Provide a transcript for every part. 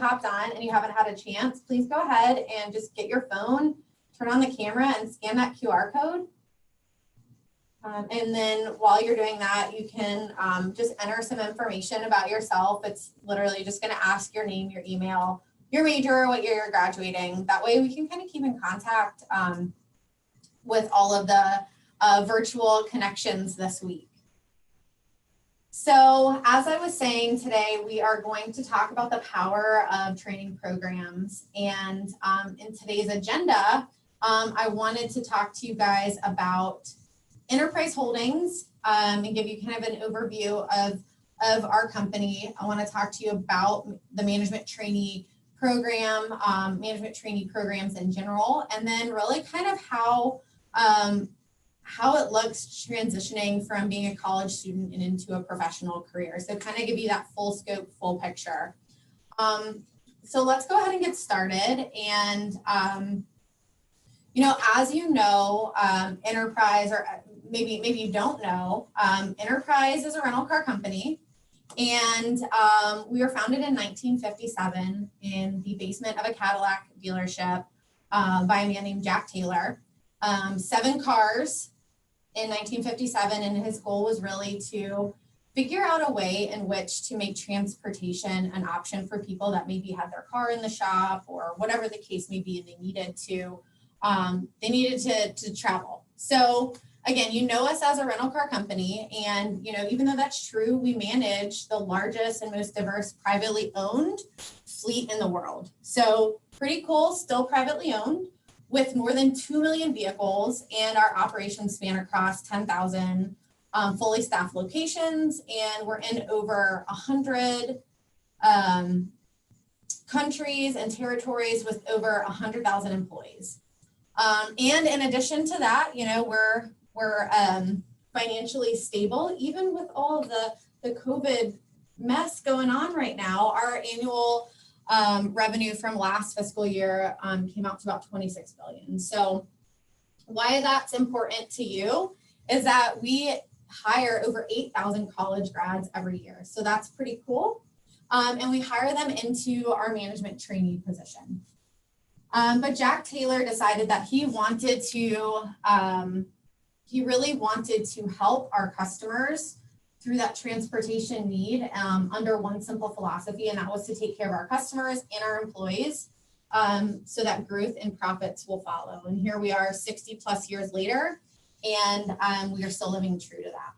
hopped on and you haven't had a chance, please go ahead and just get your phone, turn on the camera and scan that QR code. And then while you're doing that, you can just enter some information about yourself. It's literally just going to ask your name, your email, your major, what year you're graduating. That way we can kind of keep in contact with all of the virtual connections this week. So as I was saying today, we are going to talk about the power of training programs. And in today's agenda, I wanted to talk to you guys about Enterprise Holdings and give you kind of an overview of our company. I want to talk to you about the management trainee program, management trainee programs in general, and then really kind of how it looks transitioning from being a college student and into a professional career. So kind of give you that full scope, full picture. So let's go ahead and get started. And you know, as you know, Enterprise, or maybe you don't know, Enterprise is a rental car company, and we were founded in 1957 in the basement of a Cadillac dealership by a man named Jack Taylor. 7 cars in 1957, and his goal was really to figure out a way in which to make transportation an option for people that maybe had their car in the shop or whatever the case may be, and they needed to travel. So again, you know us as a rental car company, and you know, even though that's true, we manage the largest and most diverse privately owned fleet in the world. So pretty cool, still privately owned, with more than 2 million vehicles, and our operations span across 10,000 fully staffed locations, and we're in over 100 countries and territories with over 100,000 employees. And in addition to that, you know, we're financially stable, even with all of the COVID mess going on right now. Our annual revenue from last fiscal year came out to about 26 billion. So why that's important to you is that we hire over 8,000 college grads every year. So that's pretty cool. And we hire them into our management trainee position. But Jack Taylor decided that he really wanted to help our customers through that transportation need under one simple philosophy, and that was to take care of our customers and our employees so that growth and profits will follow. And here we are 60 plus years later, and we are still living true to that.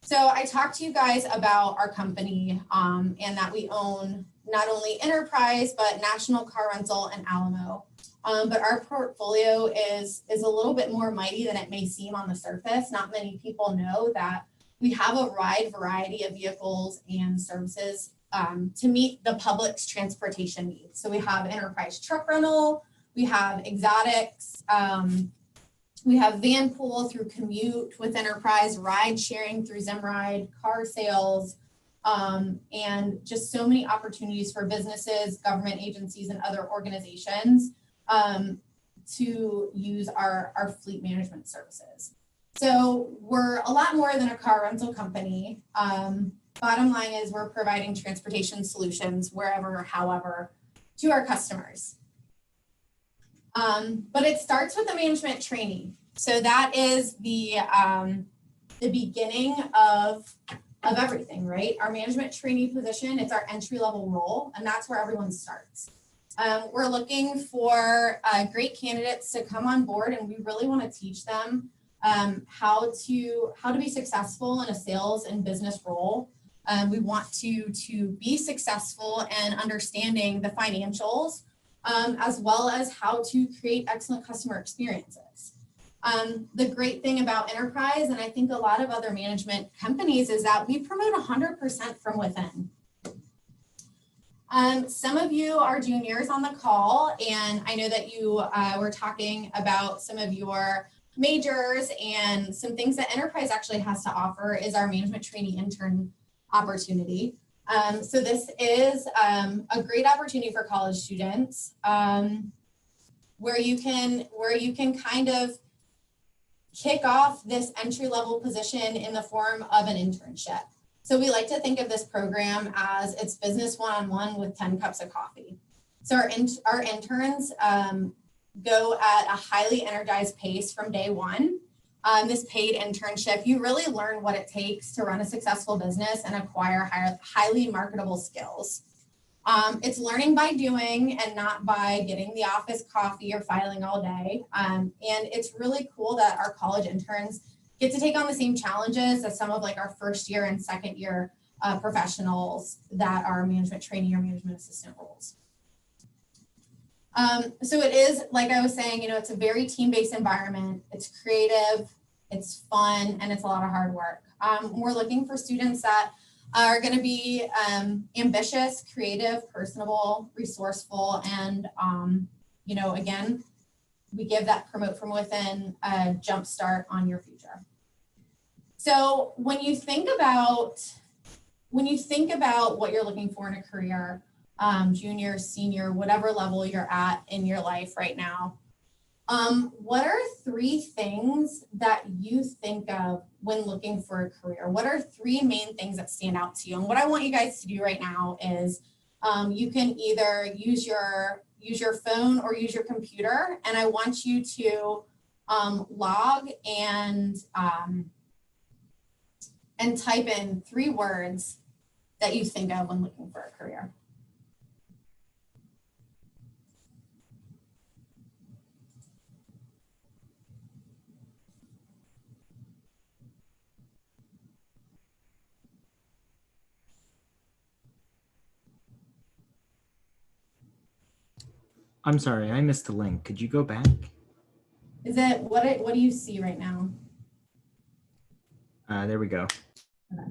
So I talked to you guys about our company and that we own not only Enterprise, but National Car Rental and Alamo. But our portfolio is a little bit more mighty than it may seem on the surface. Not many people know that we have a wide variety of vehicles and services to meet the public's transportation needs. So we have Enterprise Truck Rental, we have exotics, we have van pool through Commute with Enterprise, ride sharing through Zimride, car sales, and just so many opportunities for businesses, government agencies, and other organizations to use our fleet management services. So we're a lot more than a car rental company. Bottom line is we're providing transportation solutions wherever, however, to our customers. But it starts with the management trainee. So that is the beginning of everything, right? Our management trainee position, it's our entry-level role, and that's where everyone starts. We're looking for great candidates to come on board, and we really want to teach them how to be successful in a sales and business role. We want to be successful in understanding the financials, as well as how to create excellent customer experiences. The great thing about Enterprise, and I think a lot of other management companies, is that we promote 100% from within. Some of you are juniors on the call, and I know that you were talking about some of your majors, and some things that Enterprise actually has to offer is our management trainee intern opportunity. So this is a great opportunity for college students where you can kind of kick off this entry-level position in the form of an internship. So we like to think of this program as it's business one-on-one with 10 cups of coffee. So our interns go at a highly energized pace from day one. This paid internship, you really learn what it takes to run a successful business and acquire highly marketable skills. It's learning by doing and not by getting the office coffee or filing all day. And it's really cool that our college interns get to take on the same challenges as some of like our first year and second year professionals that are management trainee or management assistant roles. So it is, like I was saying, it's a very team-based environment. It's creative, it's fun, and it's a lot of hard work. We're looking for students that are going to be ambitious, creative, personable, resourceful, and, again, we give that promote from within a jump start on your future. So when you think about what you're looking for in a career, junior, senior, whatever level you're at in your life right now, what are 3 things that you think of when looking for a career? What are 3 main things that stand out to you? And what I want you guys to do right now is you can either use your phone or use your computer, and I want you to log and type in 3 words that you think of when looking for a career. I'm sorry, I missed the link. Could you go back? Is it, what do you see right now? There we go. Okay.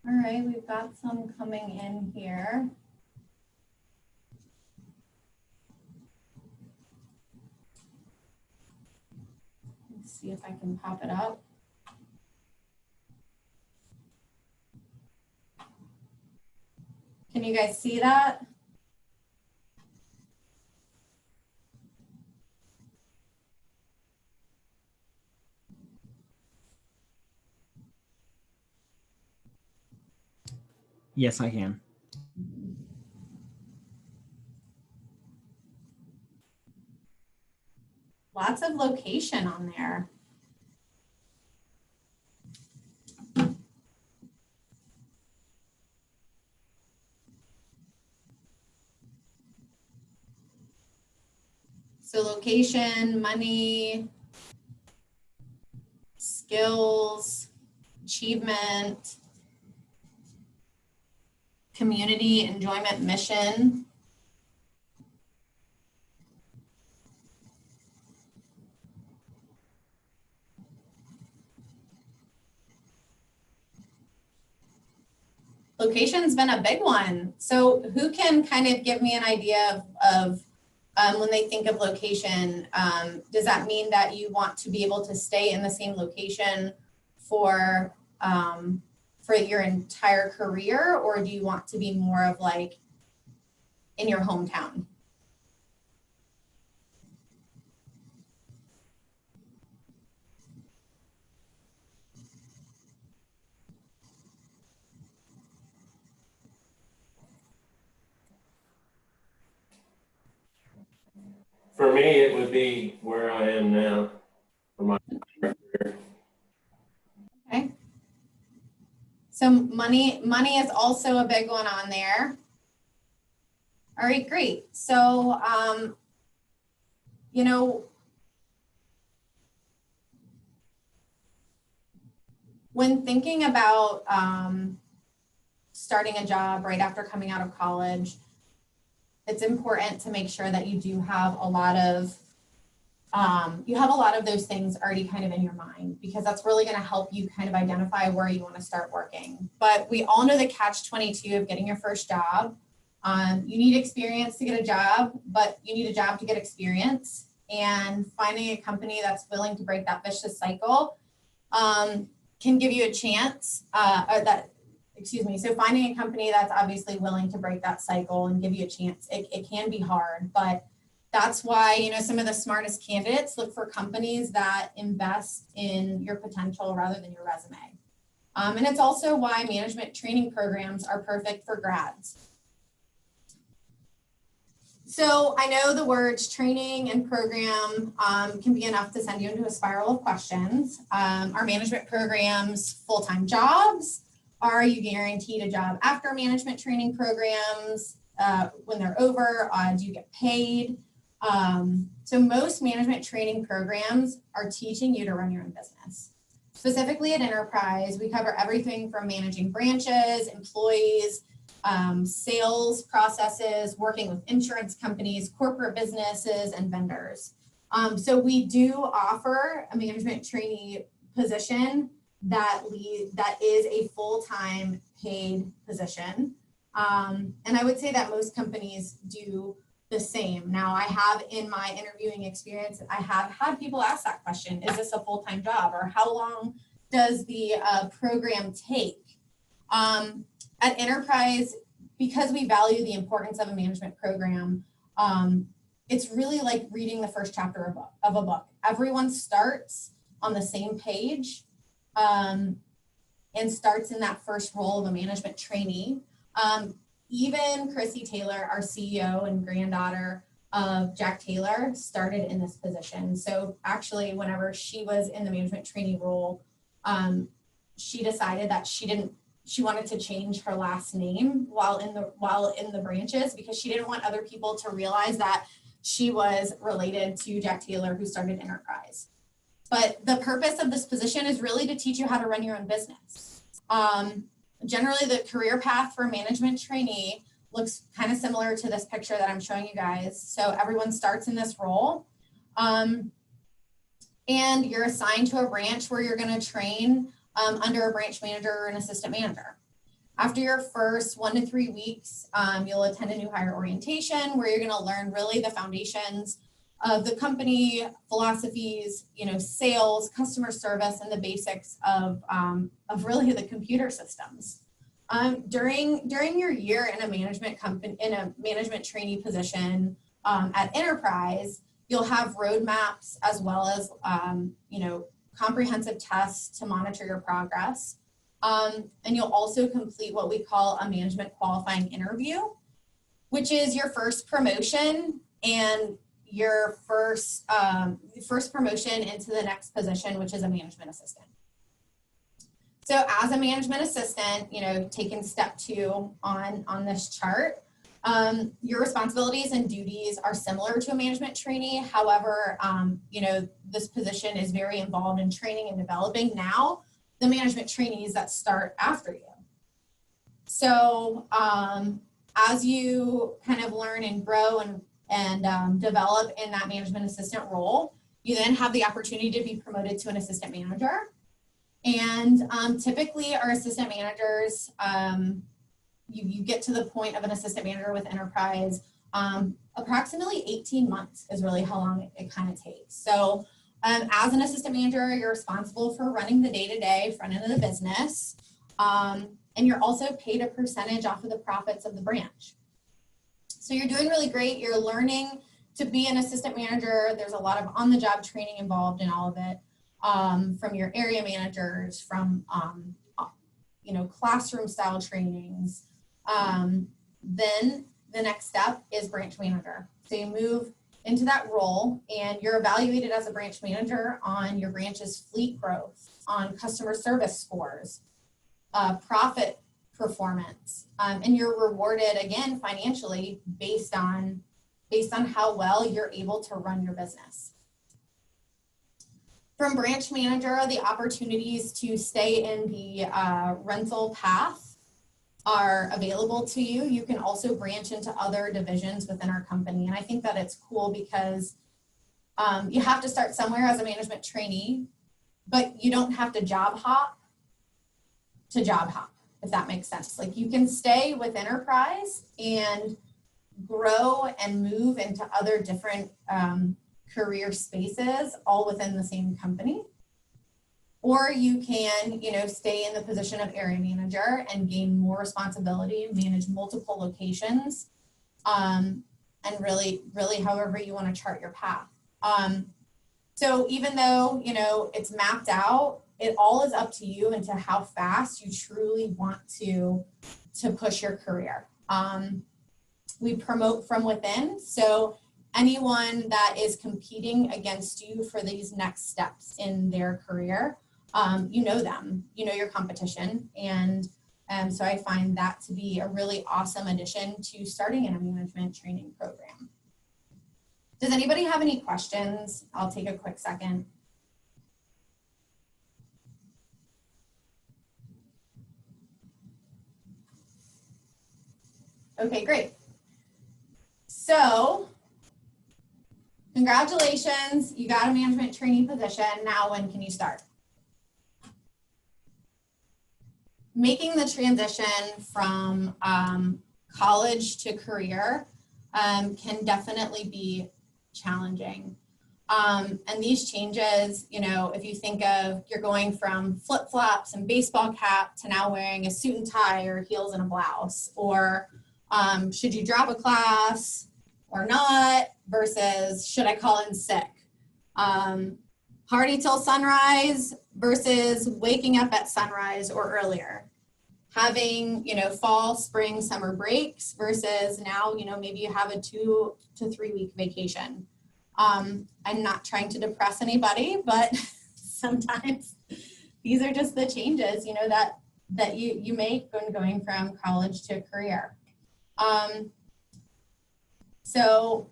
All right, we've got some coming in here. Let's see if I can pop it up. Can you guys see that? Yes, I can. Lots of location on there. So location, money, skills, achievement, community, enjoyment, mission. Location's been a big one. So who can kind of give me an idea of when they think of location, does that mean that you want to be able to stay in the same location for your entire career, or do you want to be more of like in your hometown? For me, it would be where I am now for my career. Okay. So money is also a big one on there. All right, great. So, you know, when thinking about starting a job right after coming out of college, it's important to make sure that you do have a lot of those things already kind of in your mind, because that's really going to help you kind of identify where you want to start working. But we all know the catch-22 of getting your first job. You need experience to get a job, but you need a job to get experience. And finding a company that's willing to break that vicious cycle can give you a chance, so finding a company that's obviously willing to break that cycle and give you a chance, it can be hard, but that's why, you know, some of the smartest candidates look for companies that invest in your potential rather than your resume. And it's also why management training programs are perfect for grads. So I know the words training and program can be enough to send you into a spiral of questions. Are management programs full-time jobs? Are you guaranteed a job after management training programs? When they're over, do you get paid? So most management training programs are teaching you to run your own business. Specifically at Enterprise, we cover everything from managing branches, employees, sales processes, working with insurance companies, corporate businesses, and vendors. So we do offer a management trainee position that is a full-time paid position. And I would say that most companies do the same. Now, I have in my interviewing experience, I have had people ask that question, is this a full-time job, or how long does the program take? At Enterprise, because we value the importance of a management program, it's really like reading the first chapter of a book. Everyone starts on the same page and starts in that first role of a management trainee. Even Chrissy Taylor, our CEO and granddaughter of Jack Taylor, started in this position. So actually, whenever she was in the management trainee role, she decided that she wanted to change her last name while in the branches, because she didn't want other people to realize that she was related to Jack Taylor, who started Enterprise. But the purpose of this position is really to teach you how to run your own business. Generally, the career path for a management trainee looks kind of similar to this picture that I'm showing you guys. So everyone starts in this role, and you're assigned to a branch where you're going to train under a branch manager or an assistant manager. After your first 1 to 3 weeks, you'll attend a new hire orientation where you're going to learn really the foundations of the company, philosophies, you know, sales, customer service, and the basics of really the computer systems. During your year in a management company, in a management trainee position at Enterprise, you'll have roadmaps as well as comprehensive tests to monitor your progress. And you'll also complete what we call a management qualifying interview, which is your first promotion and your first promotion into the next position, which is a management assistant. So as a management assistant, you know, taking step 2 on this chart, your responsibilities and duties are similar to a management trainee. However, this position is very involved in training and developing now the management trainees that start after you. So as you kind of learn and grow and develop in that management assistant role, you then have the opportunity to be promoted to an assistant manager. And typically our assistant managers, you get to the point of an assistant manager with Enterprise, approximately 18 months is really how long it kind of takes. So as an assistant manager, you're responsible for running the day-to-day front end of the business. And you're also paid a percentage off of the profits of the branch. So you're doing really great. You're learning to be an assistant manager. There's a lot of on-the-job training involved in all of it, from your area managers, from classroom style trainings. Then the next step is branch manager. So you move into that role, and you're evaluated as a branch manager on your branch's fleet growth, on customer service scores, profit performance, and you're rewarded again financially based on how well you're able to run your business. From branch manager, the opportunities to stay in the rental path are available to you. You can also branch into other divisions within our company. And I think that it's cool because you have to start somewhere as a management trainee, but you don't have to job hop, if that makes sense. Like, you can stay with enterprise and grow and move into other different career spaces all within the same company. Or you can, stay in the position of area manager and gain more responsibility, manage multiple locations, and really however you want to chart your path. So even though, it's mapped out, it all is up to you and to how fast you truly want to push your career. We promote from within, so anyone that is competing against you for these next steps in their career, you know them, you know your competition, and so I find that to be a really awesome addition to starting in a management training program. Does anybody have any questions? I'll take a quick second. Okay, great. So, congratulations, you got a management trainee position. Now when can you start? Making the transition from college to career can definitely be challenging. And these changes, if you think of, you're going from flip-flops and baseball cap to now wearing a suit and tie or heels and a blouse, or should you drop a class or not, versus should I call in sick? Party till sunrise versus waking up at sunrise or earlier. Having, fall, spring, summer breaks versus now, maybe you have a 2 to 3 week vacation. I'm not trying to depress anybody, but sometimes these are just the changes, that you make when going from college to career. So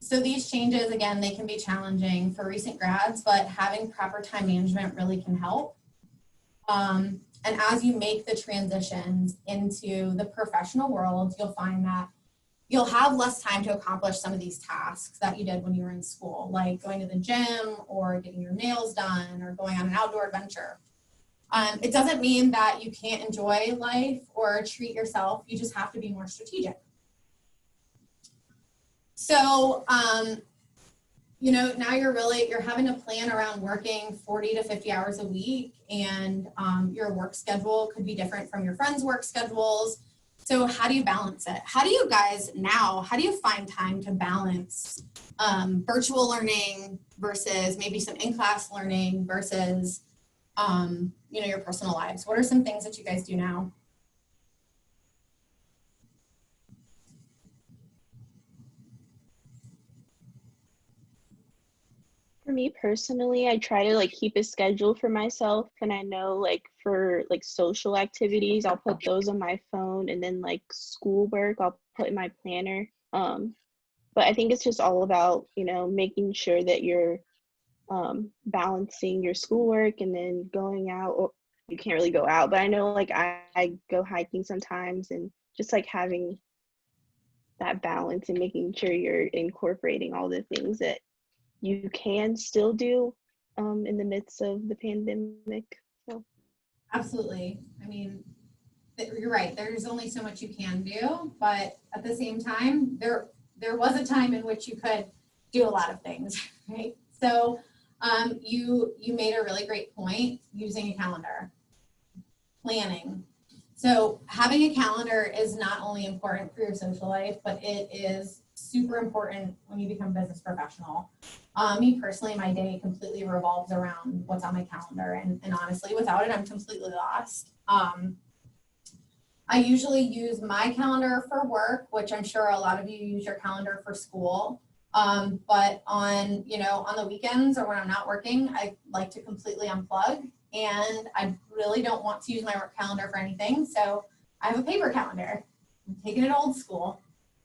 these changes, again, they can be challenging for recent grads, but having proper time management really can help. And as you make the transitions into the professional world, you'll find that you'll have less time to accomplish some of these tasks that you did when you were in school, like going to the gym or getting your nails done or going on an outdoor adventure. It doesn't mean that you can't enjoy life or treat yourself. You just have to be more strategic. So, now you're having to plan around working 40 to 50 hours a week, and your work schedule could be different from your friends' work schedules. So how do you balance it? How do you find time to balance virtual learning versus maybe some in-class learning versus, your personal lives? What are some things that you guys do now? For me personally, I try to keep a schedule for myself, and I know for social activities, I'll put those on my phone, and then schoolwork I'll put in my planner. But I think it's just all about making sure that you're balancing your schoolwork and then going out. Or you can't really go out, but I know I go hiking sometimes, and just having that balance and making sure you're incorporating all the things that you can still do in the midst of the pandemic. So. Absolutely. I mean, you're right. There's only so much you can do, but at the same time, there was a time in which you could do a lot of things, right? So you made a really great point, using a calendar, planning. So having a calendar is not only important for your social life, but it is super important when you become a business professional. Me personally, my day completely revolves around what's on my calendar, and honestly, without it, I'm completely lost. I usually use my calendar for work, which I'm sure a lot of you use your calendar for school. But on, on the weekends or when I'm not working, I like to completely unplug, and I really don't want to use my work calendar for anything. So I have a paper calendar. I'm taking it old school.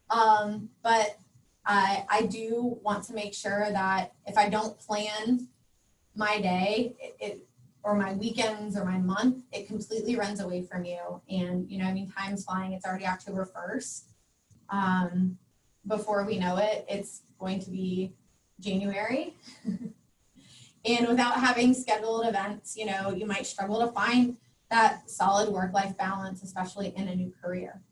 But I do want to make sure that if I don't plan my day, or my weekends or my month, it completely runs away from you. And, time's flying. It's already October 1st. Before we know it, it's going to be January. And without having scheduled events, you might struggle to find that solid work-life balance, especially in a new career.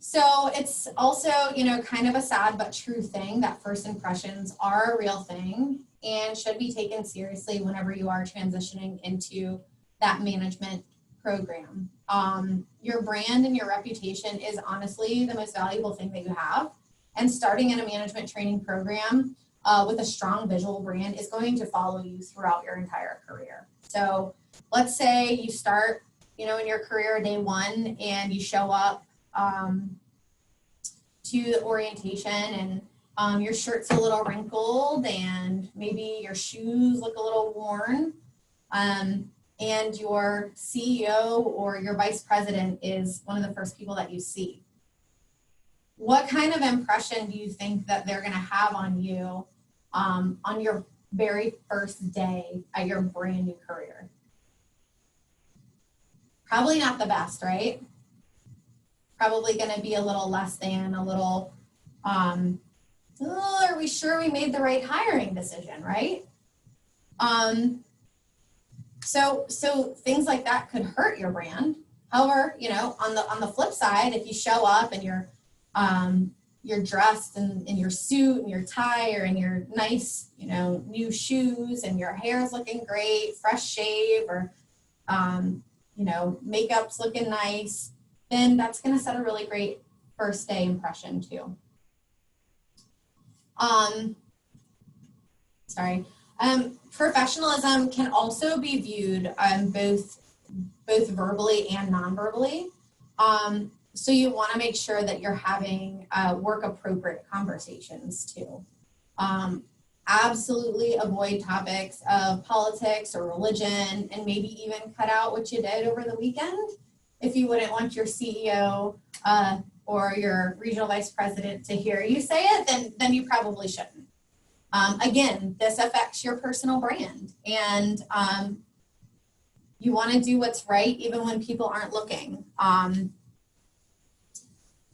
So it's also, kind of a sad but true thing that first impressions are a real thing and should be taken seriously whenever you are transitioning into that management program. Your brand and your reputation is honestly the most valuable thing that you have. And starting in a management training program with a strong visual brand is going to follow you throughout your entire career. So let's say you start, in your career day one, and you show up to the orientation, and your shirt's a little wrinkled, and maybe your shoes look a little worn, and your CEO or your vice president is one of the first people that you see. What kind of impression do you think that they're going to have on you on your very first day at your brand new career? Probably not the best, right? Probably going to be a little less than, a little, are we sure we made the right hiring decision, right? So things like that could hurt your brand. However, on the flip side, if you show up and you're dressed in your suit and your tie, or in your nice, new shoes, and your hair is looking great, fresh shave, or, makeup's looking nice, then that's going to set a really great first day impression too. Professionalism can also be viewed both verbally and non-verbally. So you want to make sure that you're having work appropriate conversations too. Absolutely avoid topics of politics or religion, and maybe even cut out what you did over the weekend if you wouldn't want your CEO or your regional vice president to hear you say it, then you probably shouldn't. Again, this affects your personal brand, and you want to do what's right even when people aren't looking.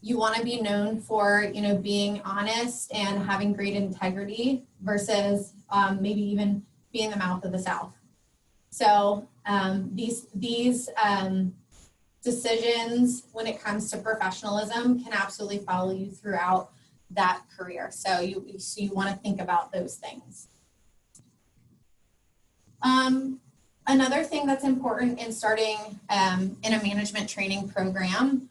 You want to be known for, being honest and having great integrity versus maybe even being the mouth of the South. So these decisions when it comes to professionalism can absolutely follow you throughout that career. So you want to think about those things. Another thing that's important in starting in a management training program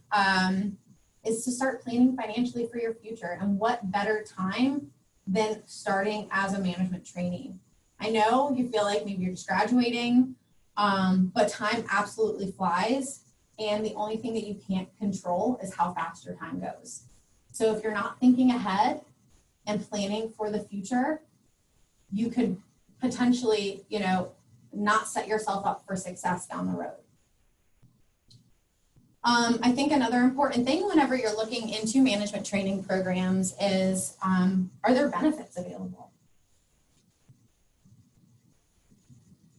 is to start planning financially for your future. And what better time than starting as a management trainee? I know you feel like maybe you're just graduating, but time absolutely flies. And the only thing that you can't control is how fast your time goes. So if you're not thinking ahead and planning for the future, you could potentially, not set yourself up for success down the road. I think another important thing whenever you're looking into management training programs is, are there benefits available?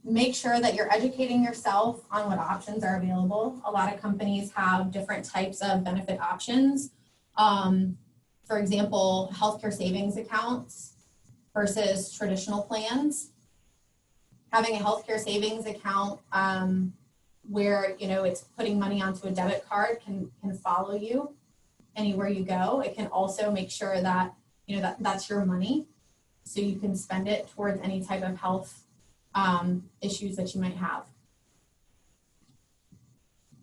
Make sure that you're educating yourself on what options are available. A lot of companies have different types of benefit options. For example, healthcare savings accounts versus traditional plans. Having a healthcare savings account where it's putting money onto a debit card can follow you anywhere you go. It can also make sure that that's your money, so you can spend it towards any type of health issues that you might have.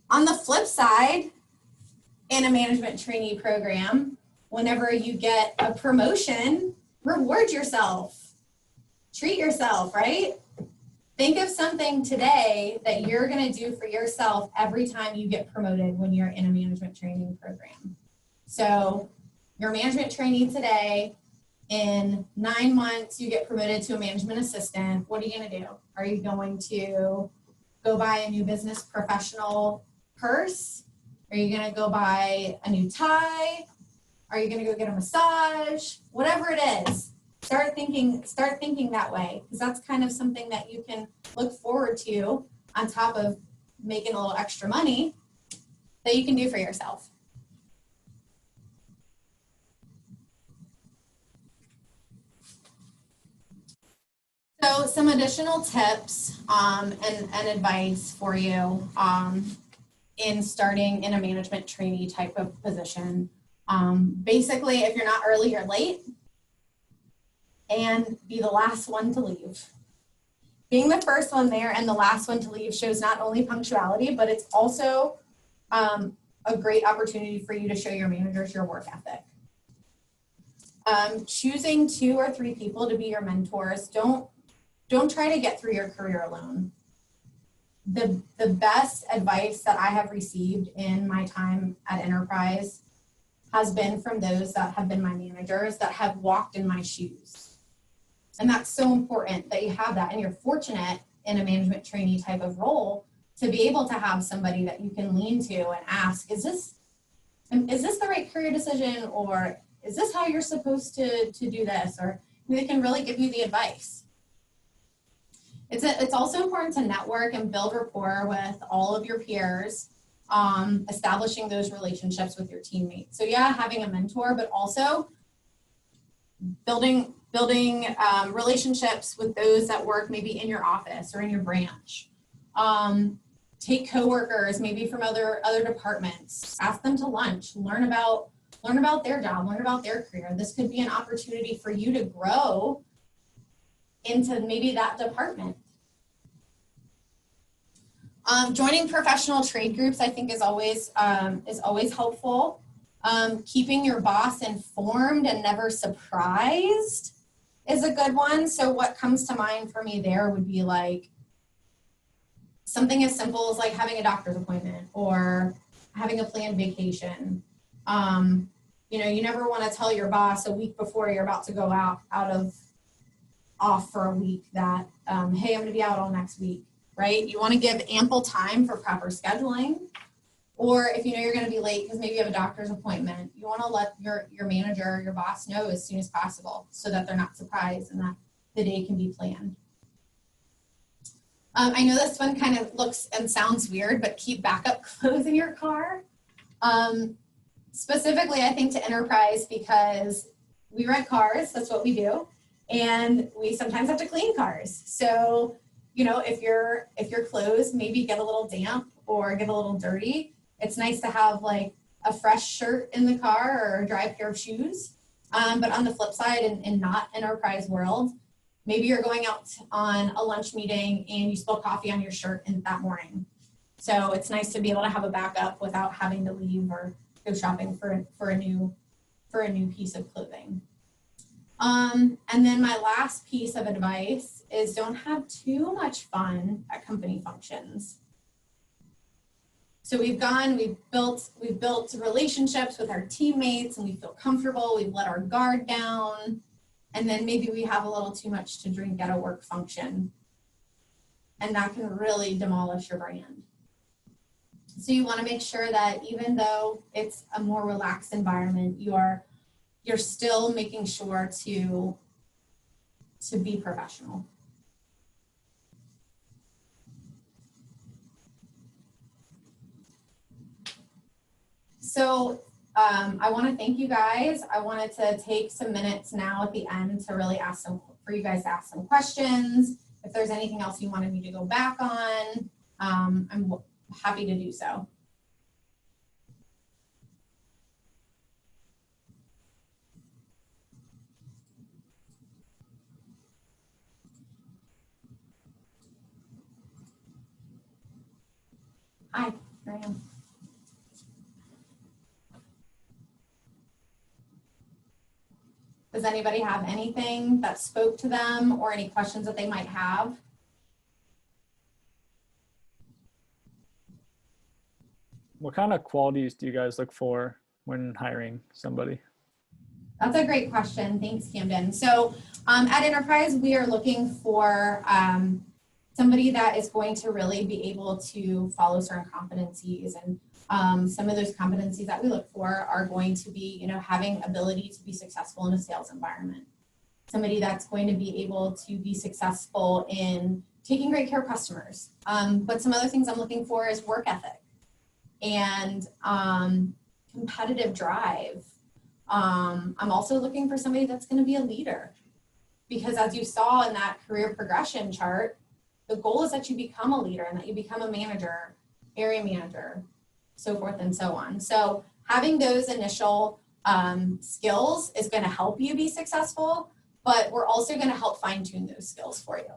On the flip side, in a management trainee program, whenever you get a promotion, reward yourself. treat yourself, right? Think of something today that you're going to do for yourself every time you get promoted when you're in a management training program. So you're a management trainee today. In 9 months, you get promoted to a management assistant. What are you going to do? Are you going to go buy a new business professional purse? Are you going to go buy a new tie? Are you going to go get a massage? Whatever it is, start thinking that way, because that's kind of something that you can look forward to on top of making a little extra money that you can do for yourself. So some additional tips and advice for you in starting in a management trainee type of position. Basically, if you're not early, you're late, and be the last one to leave. Being the first one there and the last one to leave shows not only punctuality, but it's also a great opportunity for you to show your managers your work ethic. Choosing 2 or 3 people to be your mentors. Don't try to get through your career alone. The best advice that I have received in my time at Enterprise has been from those that have been my managers that have walked in my shoes. And that's so important that you have that. And you're fortunate in a management trainee type of role to be able to have somebody that you can lean to and ask, is this the right career decision? Or is this how you're supposed to do this? Or they can really give you the advice. It's also important to network and build rapport with all of your peers, establishing those relationships with your teammates. So yeah, having a mentor, but also building relationships with those that work maybe in your office or in your branch. Take coworkers maybe from other departments, ask them to lunch, learn about their job, learn about their career. This could be an opportunity for you to grow into maybe that department. Joining professional trade groups, I think, is always helpful. Keeping your boss informed and never surprised is a good one. So what comes to mind for me there would be like something as simple as like having a doctor's appointment or having a planned vacation. You never want to tell your boss a week before you're about to go off for a week that, hey, I'm going to be out all next week, right? You want to give ample time for proper scheduling. Or if you know you're going to be late because maybe you have a doctor's appointment, you want to let your manager, your boss know as soon as possible so that they're not surprised and that the day can be planned. I know this one kind of looks and sounds weird, but keep backup clothes in your car. Specifically, I think to Enterprise because we rent cars, that's what we do, and we sometimes have to clean cars. So, if your clothes maybe get a little damp or get a little dirty, it's nice to have like a fresh shirt in the car or a dry pair of shoes. But on the flip side, in not Enterprise world, maybe you're going out on a lunch meeting and you spill coffee on your shirt that morning. So it's nice to be able to have a backup without having to leave or go shopping for a new piece of clothing. And then my last piece of advice is don't have too much fun at company functions. So we've built relationships with our teammates and we feel comfortable, we've let our guard down, and then maybe we have a little too much to drink at a work function. And that can really demolish your brand. So you want to make sure that even though it's a more relaxed environment, you're still making sure to be professional. So I want to thank you guys. I wanted to take some minutes now at the end to really for you guys to ask some questions. If there's anything else you wanted me to go back on, I'm happy to do so. Hi, here I am. Does anybody have anything that spoke to them or any questions that they might have? What kind of qualities do you guys look for when hiring somebody? That's a great question. Thanks, Camden. So at Enterprise, we are looking for somebody that is going to really be able to follow certain competencies. And some of those competencies that we look for are going to be, you know, having ability to be successful in a sales environment. Somebody that's going to be able to be successful in taking great care of customers. But some other things I'm looking for is work ethic and competitive drive. I'm also looking for somebody that's going to be a leader, because as you saw in that career progression chart, the goal is that you become a leader and that you become a manager, area manager, so forth and so on. So having those initial skills is going to help you be successful, but we're also going to help fine tune those skills for you.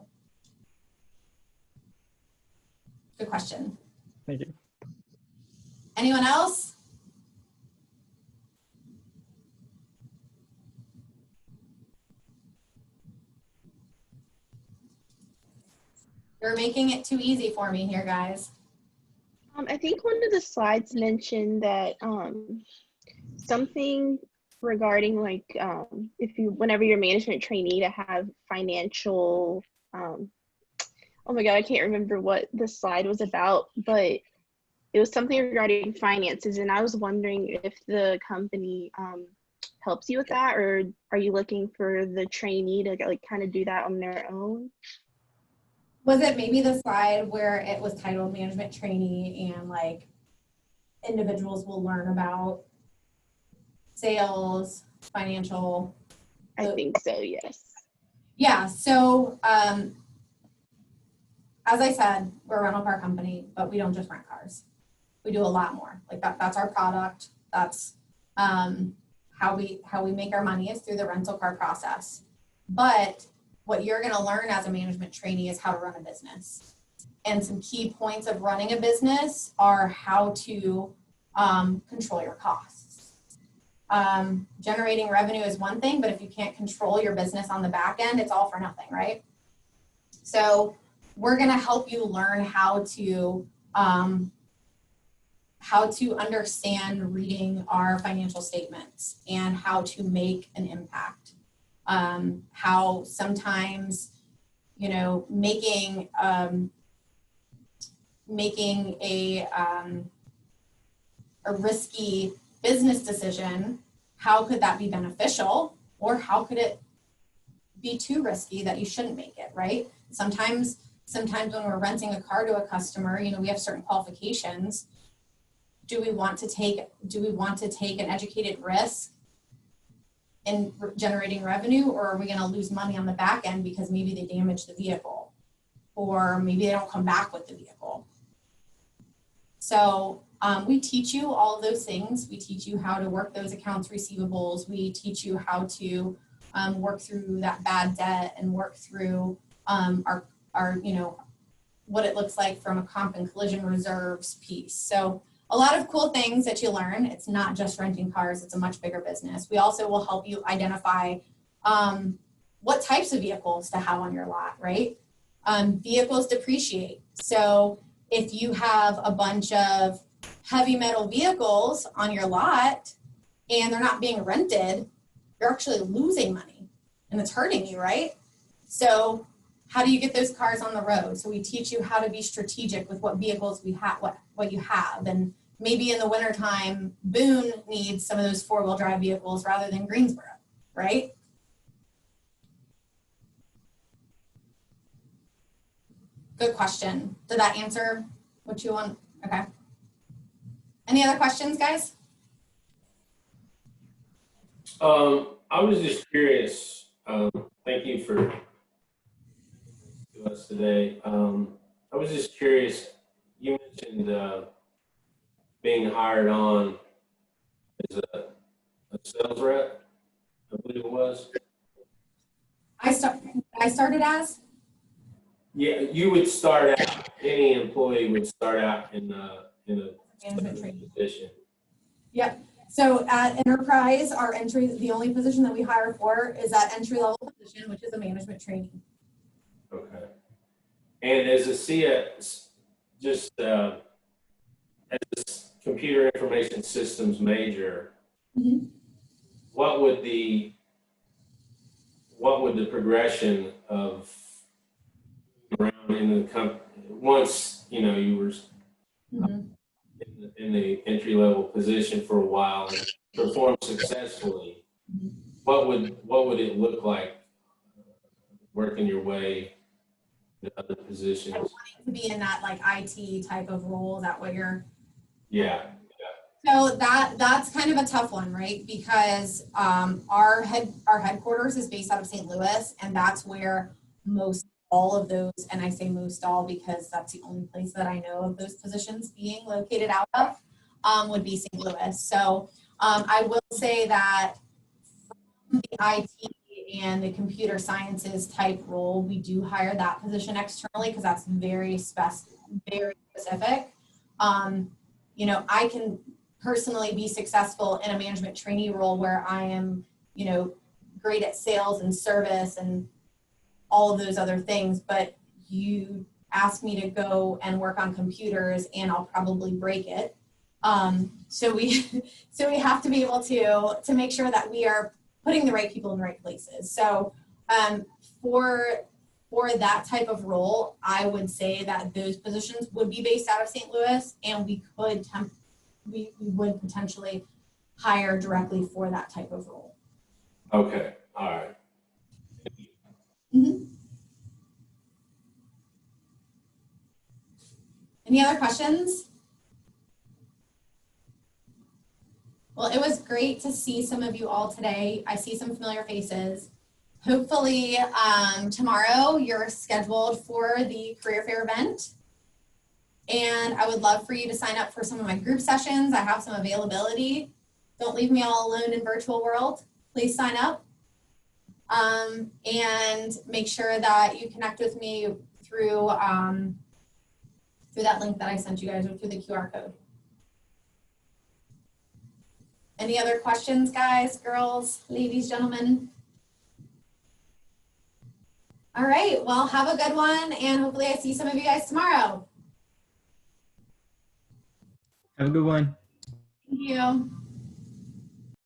Good question. Thank you. Anyone else? You're making it too easy for me here, guys. I think one of the slides mentioned that something regarding like whenever you're management trainee to have financial oh my god, I can't remember what the slide was about, but it was something regarding finances, and I was wondering if the company helps you with that, or are you looking for the trainee to like kind of do that on their own? Was it maybe the slide where it was titled management trainee and like individuals will learn about sales, financial? I think so, yes. Yeah, so as I said, we're a rental car company, but we don't just rent cars. We do a lot more. Like that's our product. That's how we make our money is through the rental car process. But what you're going to learn as a management trainee is how to run a business. And some key points of running a business are how to control your costs. Generating revenue is one thing, but if you can't control your business on the back end, it's all for nothing, right? So we're going to help you learn how to understand reading our financial statements and how to make an impact. How sometimes, you know, making a risky business decision, how could that be beneficial, or how could it be too risky that you shouldn't make it, right? Sometimes when we're renting a car to a customer, you know, we have certain qualifications. Do we want to take an educated risk in generating revenue, or are we going to lose money on the back end because maybe they damage the vehicle, or maybe they don't come back with the vehicle? So we teach you all of those things. We teach you how to work those accounts receivables. We teach you how to work through that bad debt and work through our you know, what it looks like from a comp and collision reserves piece. So a lot of cool things that you learn. It's not just renting cars, it's a much bigger business. We also will help you identify what types of vehicles to have on your lot, right? Vehicles depreciate. So if you have a bunch of heavy metal vehicles on your lot and they're not being rented, you're actually losing money and it's hurting you, right? So how do you get those cars on the road? So we teach you how to be strategic with what vehicles we have, what you have. And maybe in the wintertime, Boone needs some of those four-wheel drive vehicles rather than Greensboro, right? Good question. Did that answer what you want? Okay. Any other questions, guys? I was just curious. Thank you for to us today. I was just curious. You mentioned being hired on as a sales rep, I believe it was. I started as? Yeah, you would start out. Any employee would start out in a Management training. position. Yep. So at Enterprise, the only position that we hire for is that entry level position, which is a management trainee. Okay. And as a CS, just as a computer information systems major, Mhm. what would the progression of around in the company once you were Mhm. in the entry level position for a while and performed successfully? Mhm. What would it look like working your way to other positions? To be in that like IT type of role, that what you're. Yeah. So that's kind of a tough one, right? Because our headquarters is based out of St. Louis, and that's where most all of those, and I say most all because that's the only place that I know of those positions being located out of, would be St. Louis. So I will say that the IT and the computer sciences type role, we do hire that position externally because that's very specific. I can personally be successful in a management trainee role where I am, great at sales and service and all of those other things, but you ask me to go and work on computers and I'll probably break it. So we have to be able to make sure that we are putting the right people in the right places. So for that type of role, I would say that those positions would be based out of St. Louis, and we would potentially hire directly for that type of role. Okay. All right. Mm-hmm. Any other questions? Well, it was great to see some of you all today. I see some familiar faces. Hopefully tomorrow you're scheduled for the career fair event. And I would love for you to sign up for some of my group sessions. I have some availability. Don't leave me all alone in virtual world. Please sign up. And make sure that you connect with me through that link that I sent you guys, or through the QR code. Any other questions, guys, girls, ladies, gentlemen? All right, well, have a good one, and hopefully I see some of you guys tomorrow. Have a good one. Thank you.